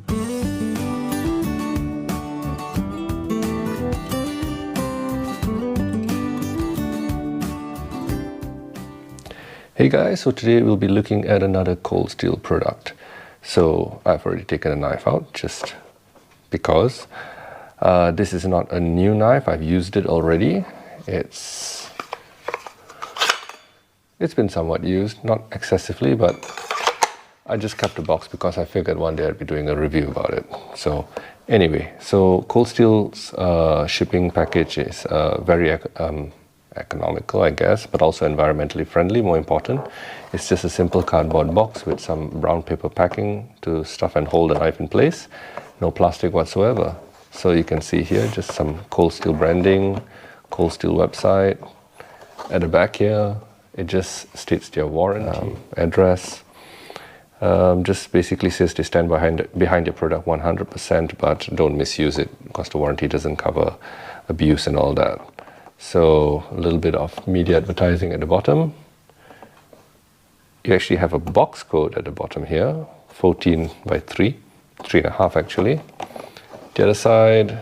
Hey guys, so today we'll be looking at another cold steel product. So I've already taken a knife out just because. This is not a new knife, I've used it already. It's been somewhat used, not excessively, but I just kept the box because I figured one day I'd be doing a review about it. So anyway, so cold steel's shipping package is very economical, I guess, but also environmentally friendly, more important. It's just a simple cardboard box with some brown paper packing to stuff and hold the knife in place. No plastic whatsoever. So you can see here just some cold steel branding, cold steel website. At the back here, it just states their warranty, address. Just basically says they stand behind your product 100%, but don't misuse it because the warranty doesn't cover abuse and all that. So a little bit of media advertising at the bottom. You actually have a box code at the bottom here, 14 by 3.5 actually. The other side,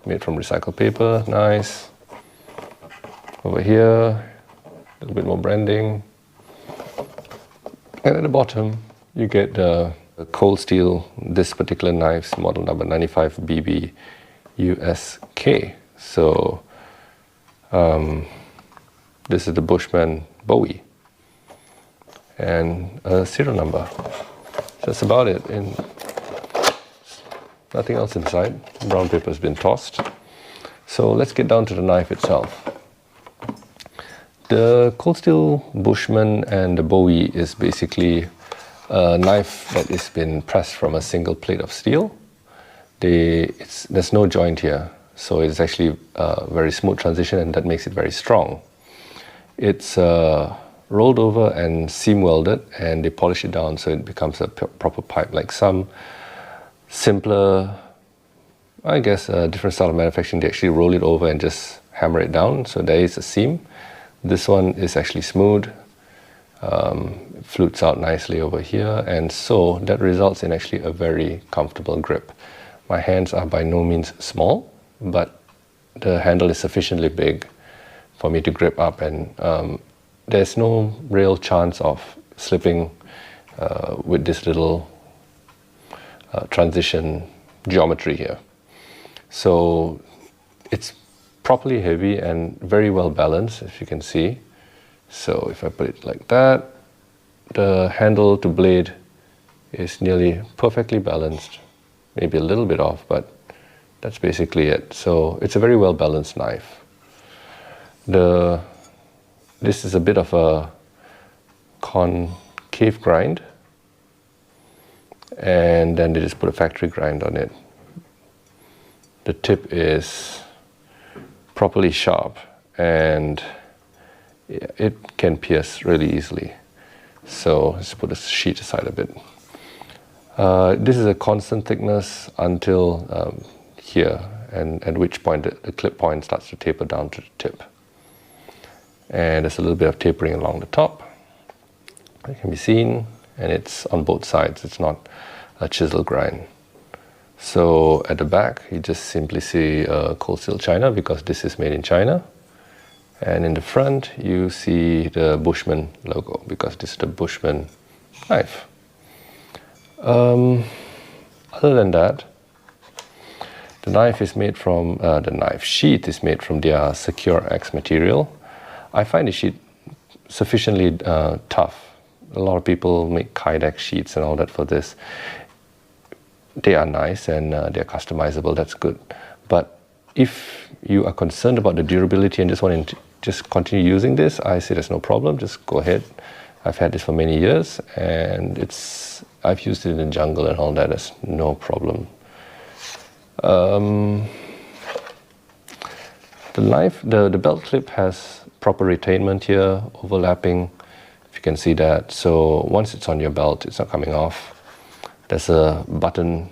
made from recycled paper, nice. Over here, a little bit more branding. And at the bottom, you get the cold steel, this particular knife's model number 95BBUSK. So this is the Bushman Bowie and a serial number. That's about it. And nothing else inside. Brown paper has been tossed. So let's get down to the knife itself. The cold steel Bushman and the Bowie is basically a knife that has been pressed from a single plate of steel. There's no joint here. So it's actually a very smooth transition, and that makes it very strong. It's rolled over and seam welded, and they polish it down so it becomes a proper pipe. Like some simpler, I guess, different style of manufacturing, they actually roll it over and just hammer it down. So there is a seam. This one is actually smooth. It flutes out nicely over here, and so that results in actually a very comfortable grip. My hands are by no means small, but the handle is sufficiently big for me to grip up, and there's no real chance of slipping with this little transition geometry here. So it's properly heavy and very well balanced, as you can see. So if I put it like that, the handle to blade is nearly perfectly balanced, maybe a little bit off, but that's basically it. So it's a very well balanced knife. This is a bit of a concave grind, and then they just put a factory grind on it. The tip is properly sharp, and it can pierce really easily. So let's put the sheet aside a bit. This is a constant thickness until here, and at which point the clip point starts to taper down to the tip. And there's a little bit of tapering along the top. It can be seen, and it's on both sides. It's not a chisel grind. So at the back, you just simply see cold steel China because this is made in China. And in the front, you see the Bushman logo because this is the Bushman knife. Other than that, the knife is made from, the knife sheath is made from their Secure X material. I find the sheath sufficiently tough. A lot of people make Kydex sheets and all that for this. They are nice and they're customizable, that's good. But if you are concerned about the durability and just want to just continue using this, I say there's no problem, just go ahead. I've had this for many years, and I've used it in the jungle and all that, there's no problem. The knife, the belt clip has proper retainment here, overlapping, if you can see that. So once it's on your belt, it's not coming off. There's a button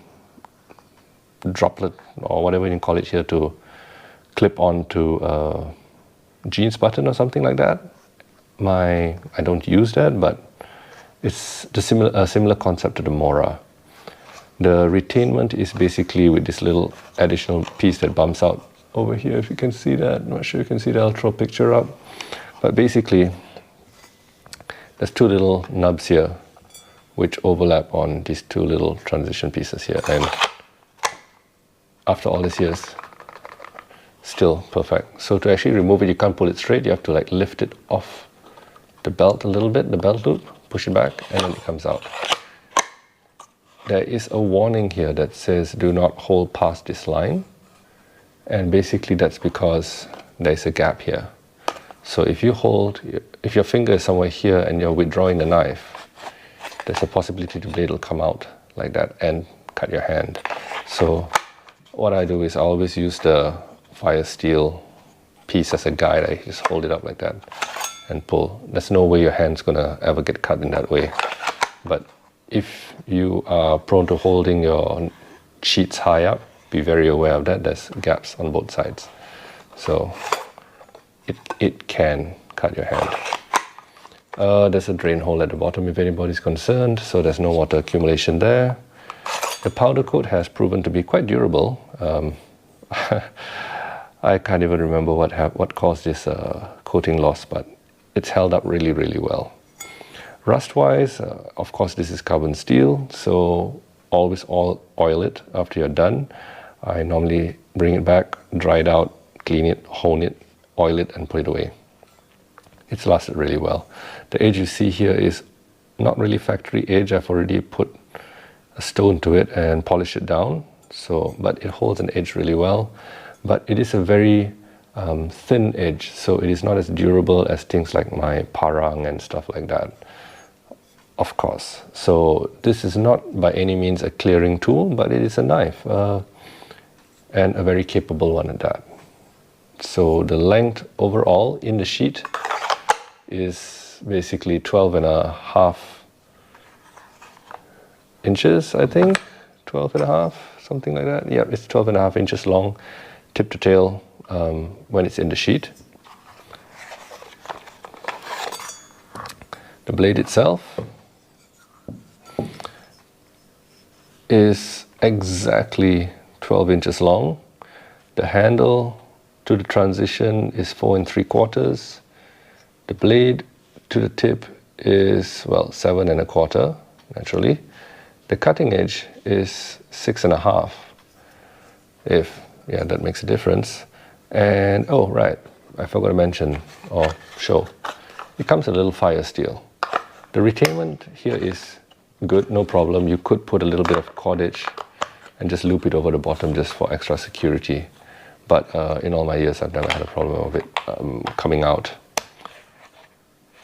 droplet, or whatever you call it here, to clip onto a jeans button or something like that. I don't use that, but it's a similar concept to the Mora. The retainment is basically with this little additional piece that bumps out over here, if you can see that. I'm not sure you can see that, I'll throw a picture up. But basically, there's two little nubs here which overlap on these two little transition pieces here. And after all these years, still perfect. So to actually remove it, you can't pull it straight, you have to like lift it off the belt a little bit, the belt loop, push it back, and then it comes out. There is a warning here that says do not hold past this line, and basically that's because there's a gap here. So if you hold, if your finger is somewhere here and you're withdrawing the knife, there's a possibility the blade will come out like that and cut your hand. So what I do is I always use the fire steel piece as a guide. I just hold it up like that and pull. There's no way your hand's gonna ever get cut in that way. But if you are prone to holding your sheets high up, be very aware of that. There's gaps on both sides. So it can cut your hand. There's a drain hole at the bottom if anybody's concerned, so there's no water accumulation there. The powder coat has proven to be quite durable. I can't even remember what caused this coating loss, but it's held up really, really well. Rust-wise, of course, this is carbon steel, so always oil it after you're done. I normally bring it back, dry it out, clean it, hone it, oil it, and put it away. It's lasted really well. The edge you see here is not really factory edge. I've already put a stone to it and polished it down, but it holds an edge really well. But it is a very thin edge, so it is not as durable as things like my parang and stuff like that, of course. So this is not by any means a clearing tool, but it is a knife, and a very capable one at that. So the length overall in the sheet is basically 12.5 inches, I think. 12.5, something like that. Yeah, it's 12.5 inches long, tip to tail, when it's in the sheet. The blade itself is exactly 12 inches long. The handle to the transition is 4 3/4. The blade to the tip is, well, 7 1/4, naturally. The cutting edge is 6.5. Yeah, that makes a difference. And, oh, right, I forgot to mention or show. It comes a little fire steel. The retainment here is good, no problem. You could put a little bit of cordage and just loop it over the bottom just for extra security. But in all my years, I've never had a problem with it coming out.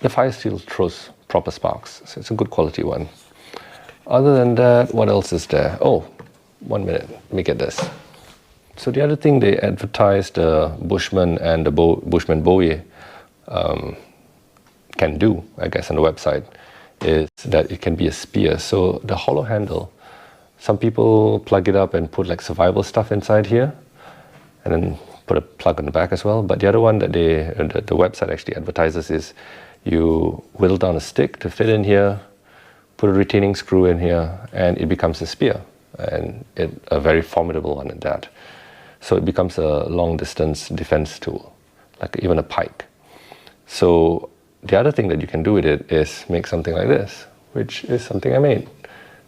The fire steel throws proper sparks, so it's a good quality one. Other than that, what else is there? Oh, 1 minute, let me get this. So the other thing they advertised the Bushman and the Bushman Bowie can do, I guess, on the website, is that it can be a spear. So the hollow handle, some people plug it up and put like survival stuff inside here, and then put a plug on the back as well. But the other one that the website actually advertises is you whittle down a stick to fit in here, put a retaining screw in here, and it becomes a spear, and a very formidable one at that. So it becomes a long distance defense tool, like even a pike. So the other thing that you can do with it is make something like this, which is something I made.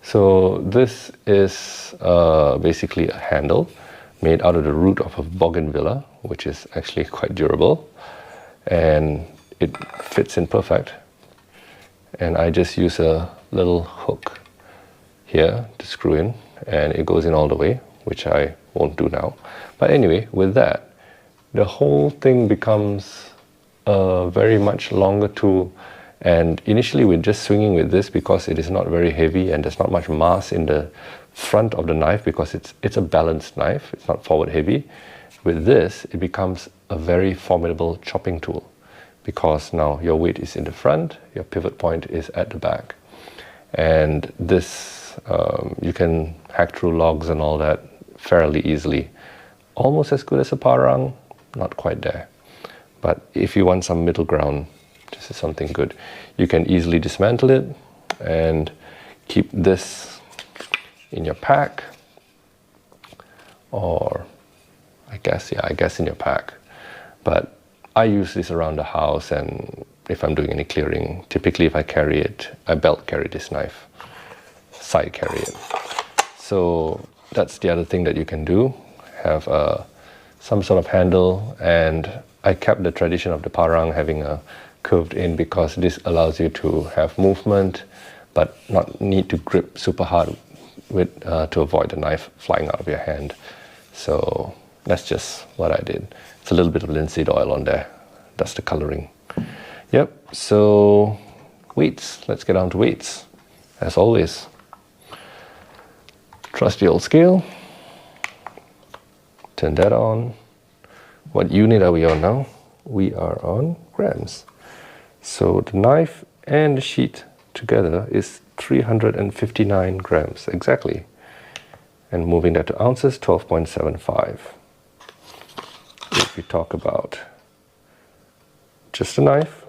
So this is basically a handle made out of the root of a bougainvillea, which is actually quite durable, and it fits in perfect. And I just use a little hook here to screw in, and it goes in all the way, which I won't do now. But anyway, with that, the whole thing becomes a very much longer tool. And initially we're just swinging with this because it is not very heavy and there's not much mass in the front of the knife, because it's a balanced knife, it's not forward heavy. With this, it becomes a very formidable chopping tool, because now your weight is in the front, your pivot point is at the back. And this, you can hack through logs and all that fairly easily. Almost as good as a parang, not quite there. But if you want some middle ground, this is something good. You can easily dismantle it and keep this in your pack, or I guess in your pack. But I use this around the house, and if I'm doing any clearing, typically if I carry it, I belt carry this knife, side carry it. So that's the other thing that you can do, have some sort of handle. And I kept the tradition of the parang having a curved in, because this allows you to have movement but not need to grip super hard with to avoid the knife flying out of your hand. So that's just what I did. It's a little bit of linseed oil on there. That's the coloring. Yep, so weights. Let's get on to weights. As always, trusty old scale. Turn that on. What unit are we on now? We are on grams. So the knife and the sheet together is 359 grams exactly. And moving that to ounces, 12.75. If we talk about just the knife,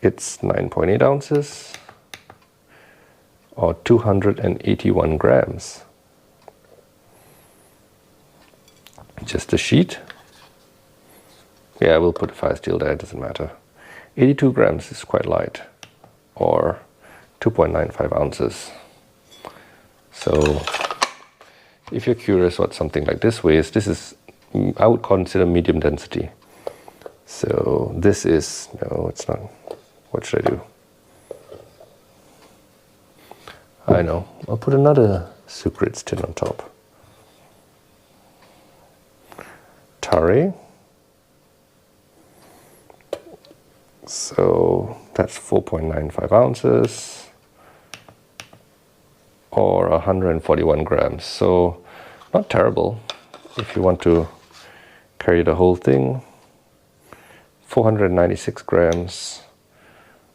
it's 9.8 ounces or 281 grams. Just the sheet, yeah, we'll put the fire steel there, it doesn't matter. 82 grams is quite light, or 2.95 ounces. So if you're curious what something like this weighs, this is, I would consider medium density. So this is, no, it's not. What should I do? I know, I'll put another Sucrets tin on top. Tare. So that's 4.95 ounces or 141 grams. So not terrible if you want to carry the whole thing. 496 grams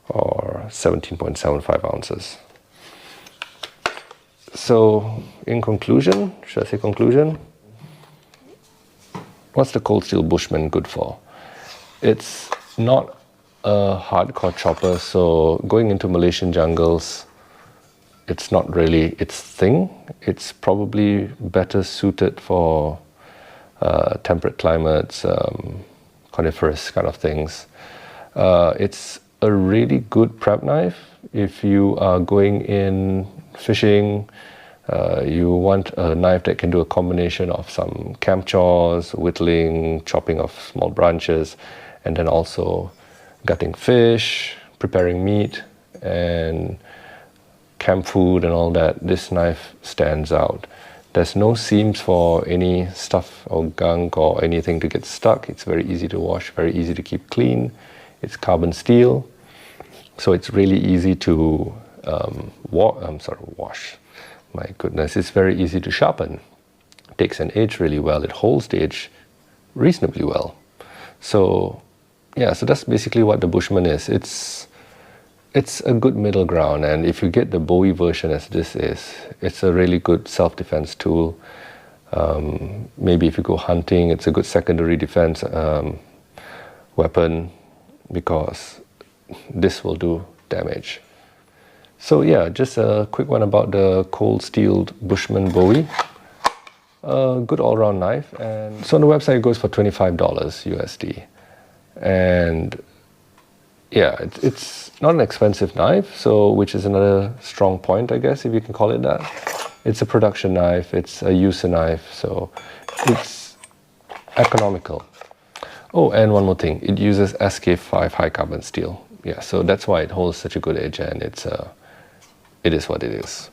or 17.75 ounces. So in conclusion, should I say conclusion? What's the cold steel Bushman good for? It's not a hardcore chopper, so going into Malaysian jungles, it's not really its thing. It's probably better suited for temperate climates, coniferous kind of things. It's a really good prep knife if you are going in fishing. You want a knife that can do a combination of some camp chores, whittling, chopping of small branches, and then also gutting fish, preparing meat, and camp food and all that. This knife stands out. There's no seams for any stuff or gunk or anything to get stuck. It's very easy to wash, very easy to keep clean. It's carbon steel, so it's really easy to wash. My goodness, it's very easy to sharpen. It takes an edge really well. It holds the edge reasonably well. So yeah, so that's basically what the Bushman is. It's a good middle ground, and if you get the Bowie version as this is, it's a really good self-defense tool. Maybe if you go hunting, it's a good secondary defense weapon, because this will do damage. So yeah, just a quick one about the cold steeled Bushman Bowie. Good all-round knife, and so on the website it goes for $25 USD. And yeah, it's not an expensive knife, so which is another strong point, I guess, if you can call it that. It's a production knife, it's a user knife, so it's economical. Oh, and one more thing, it uses SK5 high carbon steel. Yeah, so that's why it holds such a good edge, and it is what it is.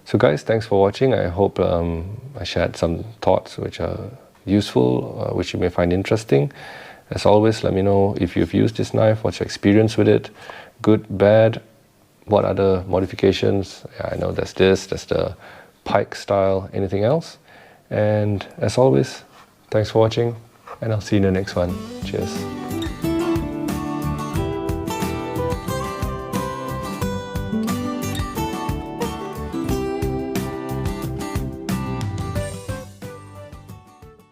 So guys, thanks for watching. I hope I shared some thoughts which are useful, which you may find interesting. As always, let me know if you've used this knife, what's your experience with it, good, bad, what other modifications. Yeah, I know there's this, there's the pike style, anything else. And as always, thanks for watching, and I'll see you in the next one. Cheers.